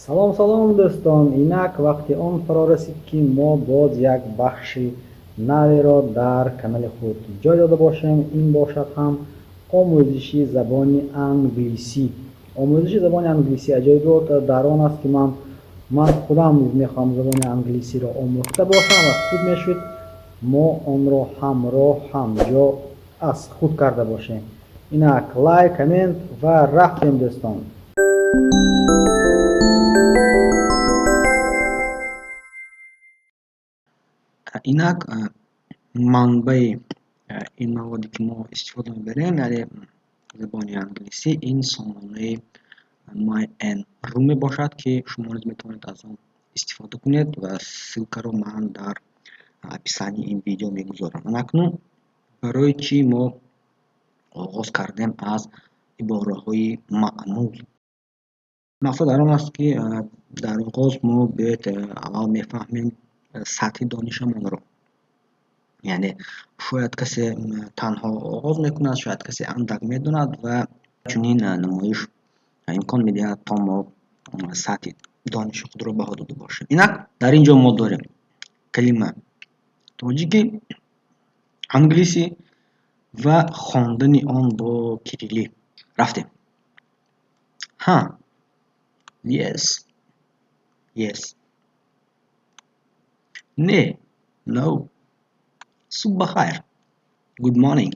салом салом дӯстон, инак вақти он фаро расид ки мо боз як бахши наверо дар канали худ ҷой дода бошем. Ин бошад ҳам омӯзиши забони англисӣ. омӯзиши забони англисӣ аҷоибот дар он аст ки ман худам мехоҳам забони англисиро омӯхта бошам ва худ мешуд мо онро ҳамроҳ ҳамҷо аз худ карда бошем. инак лайк, коммент ва рафтем дӯстон. инак манбаи ин маводи ки мо истифода мебарем, яъне забони англисӣ, ин сомонаи маъмул мебошад ки шумо низ метавонед аз он истифода кунед ва ссилкаро ман дар описании ин видео мегузорам. акнун барои чӣ мо оғоз кардем аз ибораҳои маъмул. мақсад дар он аст ки дар оғоз мо бояд аввал мефаҳмем сатҳи донишамонро. яъне шояд касе танҳо оғоз мекунад, шояд касе андак медонад ва чунин намоиш имкон медиҳад то мо сатҳи дониши худро баҳо дода бошем. инак дар ин ҷо мо дорем калима тоҷикӣ, англисӣ ва хондани он бо кирилӣ. рафтем. ҳа, yes, yes. Не, no. Субҳ бахайр, good morning.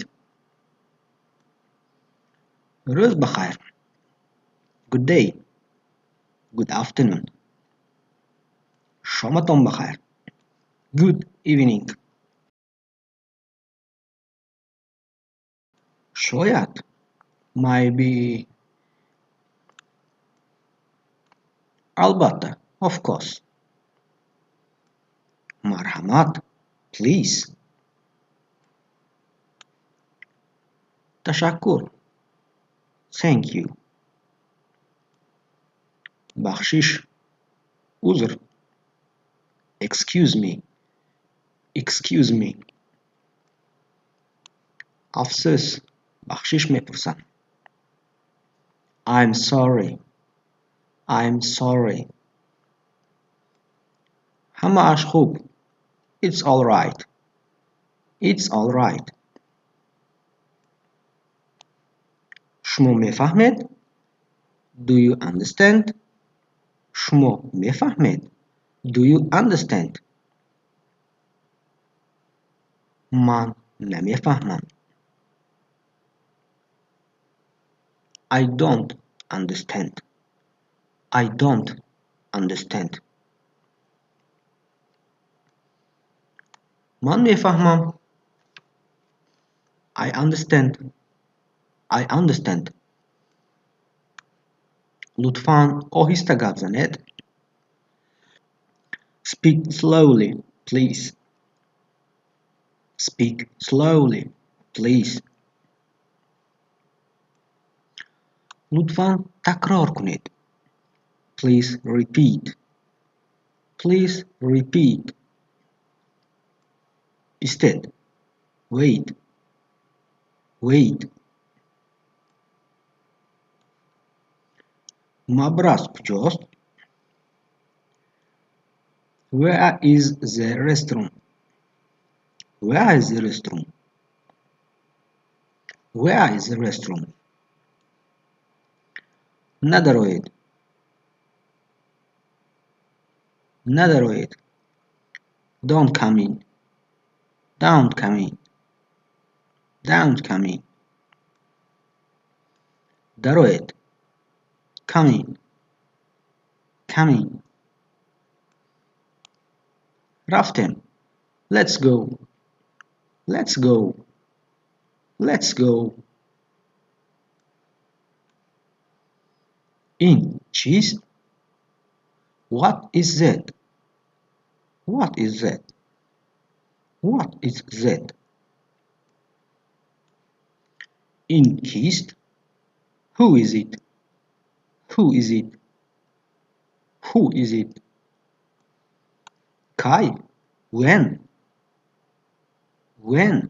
Рӯз бахайр, good day, good afternoon. Шоматон бахайр, good evening. Шояд, maybe, албатта, of course. Марҳамат, please. Ташаккур, thank you. бахшиш, узр, excuse me, excuse me. афсӯс, бахшиш мепурсам. I'm sorry, I'm sorry. ҳамааш хуб, it's all right, it's all right. шумо мефаҳмед? Do you understand? шумо мефаҳмед? Do you understand? ман намефаҳмам. I don't understand. I don't understand. ман мефаҳмам. I understand. I understand. лутфан оҳиста гап занед. Speak slowly, please. Speak slowly, please. лутфан такрор кунед. Please repeat. Please repeat. Istед. Wait. Wait. мабраз куҷост? Where is the restroom? Where is the restroom? Where is the restroom? надароед. надароед. Don't come in. Don't come in. Don't come in. дароед. Come in. Come in. рафтем. Let's go. Let's go. Let's go. ин чист? What is that? What is that? What is that? ин кист? Who is it? Who is it? Who is it? Кай? When? When?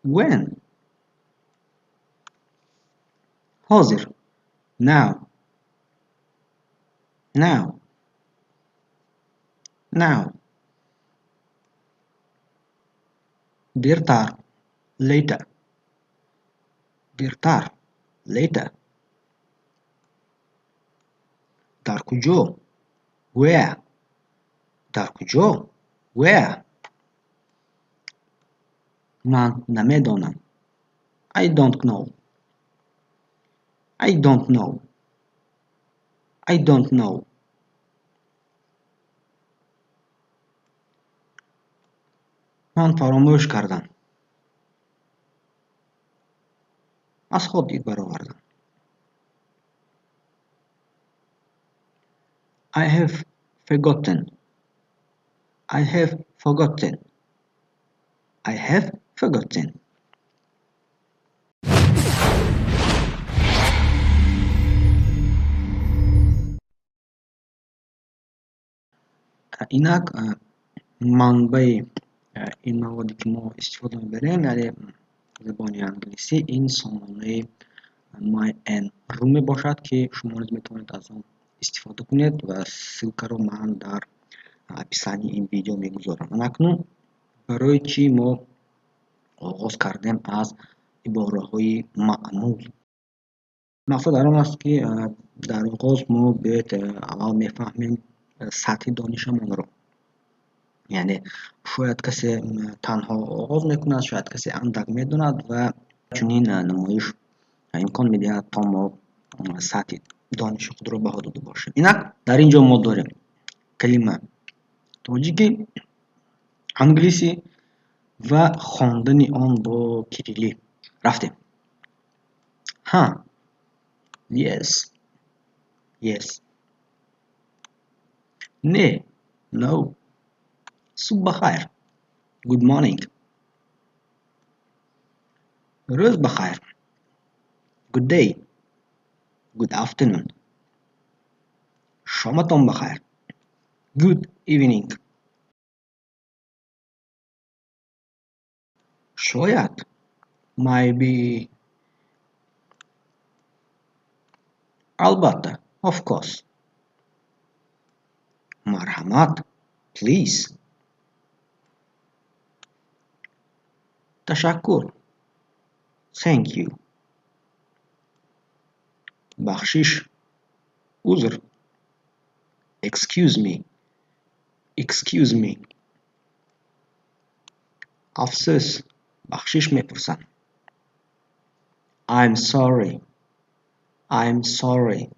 When? ҳозир? Now. now, now. Deertar, later. Deertar, later. Dar kujo, where. Dar kujo, where. Man namedonam. I don't know. I don't know. I don't know. Man فراموش کردم. از خود دید برآوردم. I have forgotten. I have forgotten. I have forgotten. инак манбаи ин маводи ки мо истифода мебарем, яъне забони англисӣ, ин сомонаи my and ru мебошад ки шумо низ метавонед аз он истифода кунед ва ссилкаро ман дар описании ин видео мегузорам. акнун барои чӣ мо оғоз кардем аз ибораҳои маъмул. мақсад дар он аст ки дар оғоз мо бояд аввал мефаҳмем сатҳи донишамонро. яъне шояд касе танҳо оғоз мекунад, шояд касе андак медонад ва чунин намоиш имкон медиҳад то мо сатҳи дониши худро баҳо дода бошем. инак дар ин ҷо мо дорем калима тоҷикӣ, англисӣ ва хондани он бо кирилӣ. рафтем. ҳа, yes, yes. не, no. Subh bakhair, good morning. Roz bakhair, good day, good afternoon. Shomaton bakhair, good evening. Shoyad, maybe, albatta, of course. Marhamat, please. Tashakkur, thank you. Bakhshish, uzr, excuse me, excuse me. Afsus, bakhshish mepursan. I'm sorry, I'm sorry.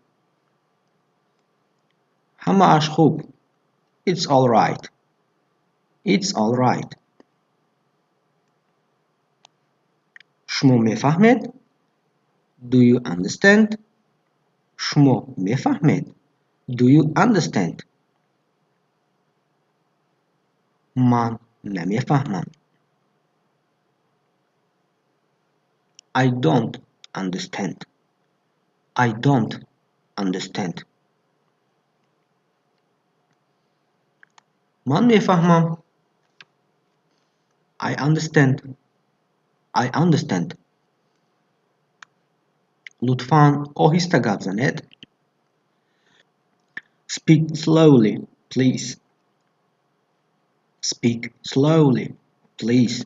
Hamash khub, it's all right, it's all right. شما میفهمید؟ Do you understand? شما میفهمید؟ Do you understand? من نمیفهمم. I don't understand. I don't understand. من میفهمم. I understand. I understand. لطفاً آهسته گپ زنید. Speak slowly, please. Speak slowly, please.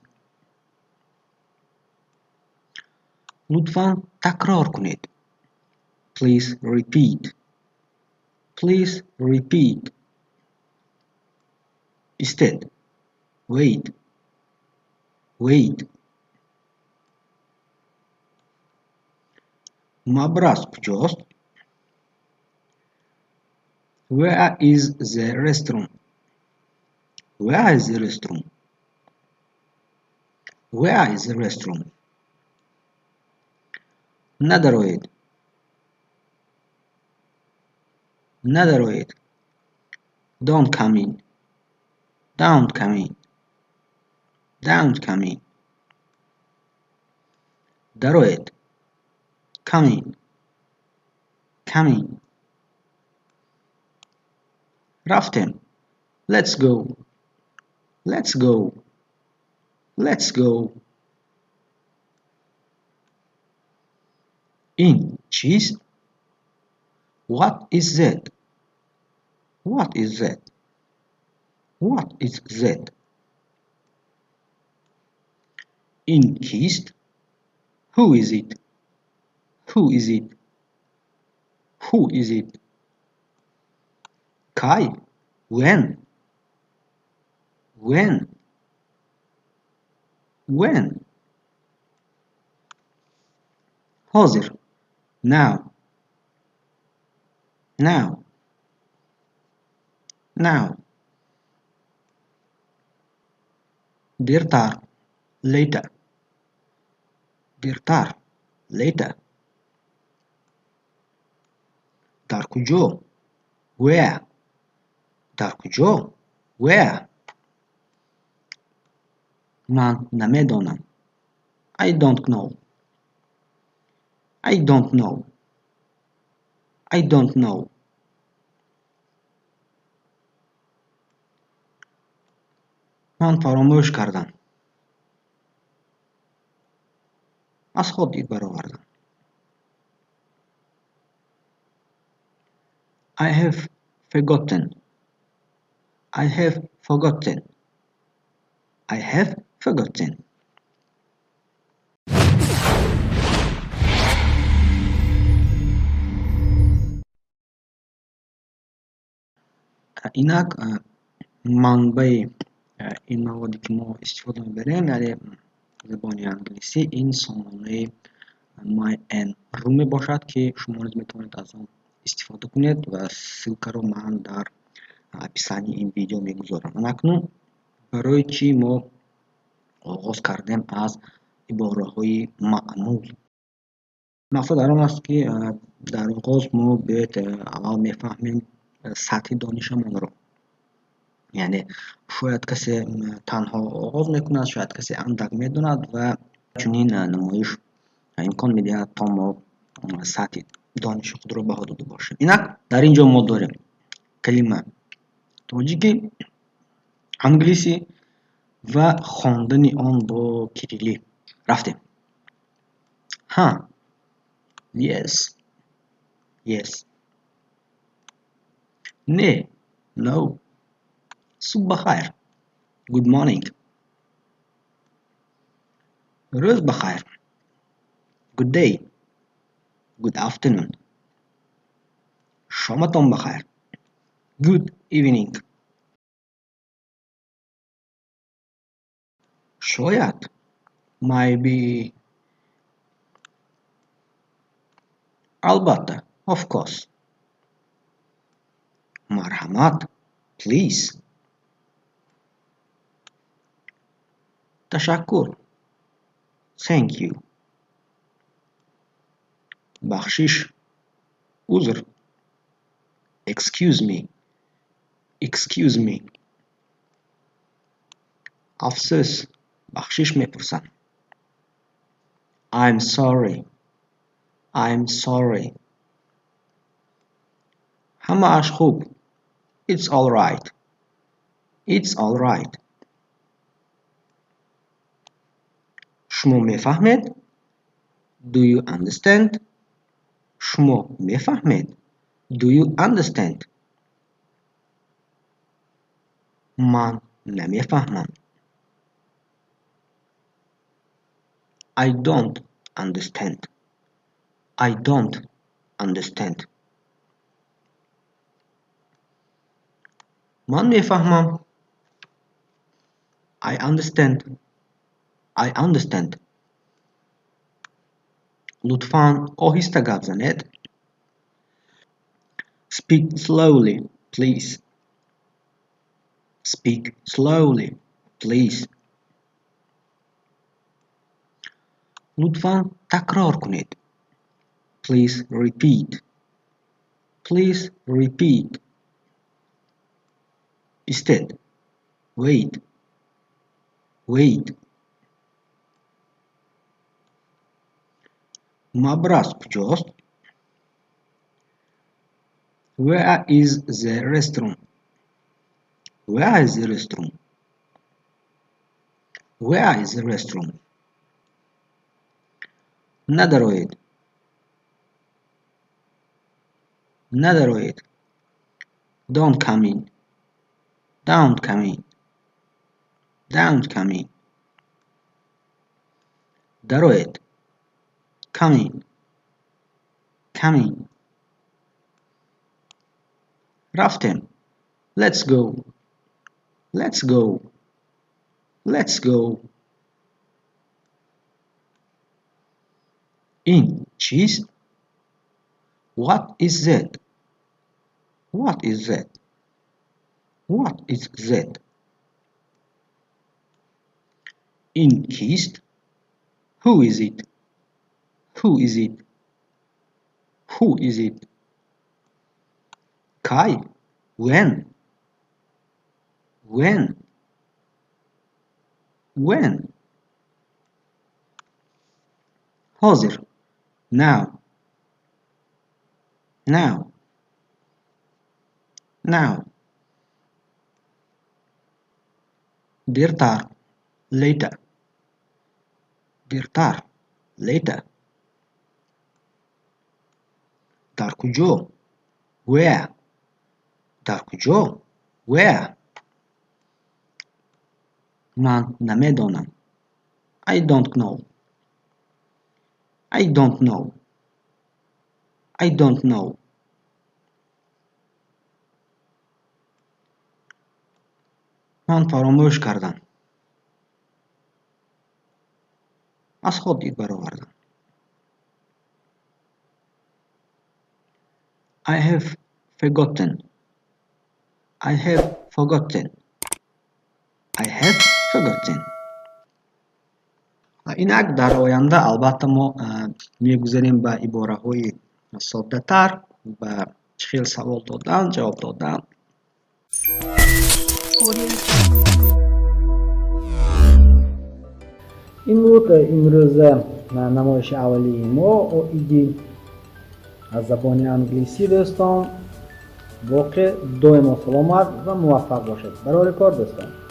لطفاً تکرار کنید. Please repeat. Please repeat. Instead, wait. Wait. مبرز کجاست؟ Where is the restroom? Where is the restroom? Where is the restroom? ندارید. ندارید. Don't come in. Don't come in. Don't come in. دارید. Come in. Come in. رفتم. Let's go. Let's go. Let's go. این چیست؟ What is that? What is that? What is that? In kissed? Who is it? Who is it? Who is it? Kai? When? When? When? حاضر. Now. Now. Now. دیرتر. Later. دیرتر. Later. در کجا؟ Where? در کجا؟ Where? من نمیدانم. I don't know. I don't know. I don't know. من فراموش کردم. از خود دید برآوردم. I have forgotten. I have forgotten. I have forgotten. اینک منبع این موادی که ما استفاده میبریم یعنی زبان انگلیسی این سامانه my and رو می باشد که شما نیز میتونید از آن استفاده کنید و سیلک رو من در اپیسانی این ویدیو میگذارم. اکنون برای چی ما آغاز کردیم از ибораҳои маъмул. мақсад дар он аст ки дар оғоз мо бояд аввал мефаҳмем сатҳи донишамонро. яъне шояд касе танҳо оғоз мекунад, шояд касе андак медонад ва чунин намоиш имкон медиҳад то мо сатҳи дониши худро баҳо дода бошем. инак дар ин ҷо мо дорем калима тоҷикӣ, англисӣ ва хондани он бо кирилӣ. рафтем. ҳа, yes, yes. не, no. субҳ бахайр, good morning. рӯз бахайр, good day, good afternoon. шоматон бахайр, good evening. шояд, maybe, албатта, of course. марҳамат, please. ташаккур, thank you. бахшиш, узр, excuse me, excuse me. афсӯс, бахшиш мепурсам. I'm sorry, I'm sorry. ҳамааш хуб, it's all right, it's all right. шумо мефаҳмед? Do you understand? шумо мефаҳмед? Do you understand? ман намефаҳмам. I don't understand. I don't understand. ман мефаҳмам. I understand. I understand. лутфан оҳиста гап занед. Speak slowly, please. Speak slowly, please. лутфан такрор кунед. Please repeat. Please repeat. Instead, wait. Wait. мабраз куҷост? Where is the restroom? Where is the restroom? Where is the restroom? نَدَرۆید. نَدَرۆید. Don't come in. Don't come in. Don't come in. Daroed. Come in. Come in. Raftem. Let's go. Let's go. Let's go. In. Cheese. What is that? What is that? What is that? In kissed. Who is it? Who is it? Who is it? Kai. When? When? When? Hazır. Now. Now. Now. Dirtar. Later. Dirtar. Later. Dar kujo. Where? Dar kujo. Where? Man namedonam. I don't know. I don't know. I don't know. من فراموش کردم. از خود دید برآوردم. I have forgotten. I have forgotten. I have forgotten. اینک در آینده البته ما میگذاریم به عباره‌های ساده‌تر و خیلی سوال دادن جواب دادن. این بود امروز نمایش اولیه ما ایدی از زبان انگلیسی. دوستان واقع دائما سلامت و موفق باشید برای کار دوستان.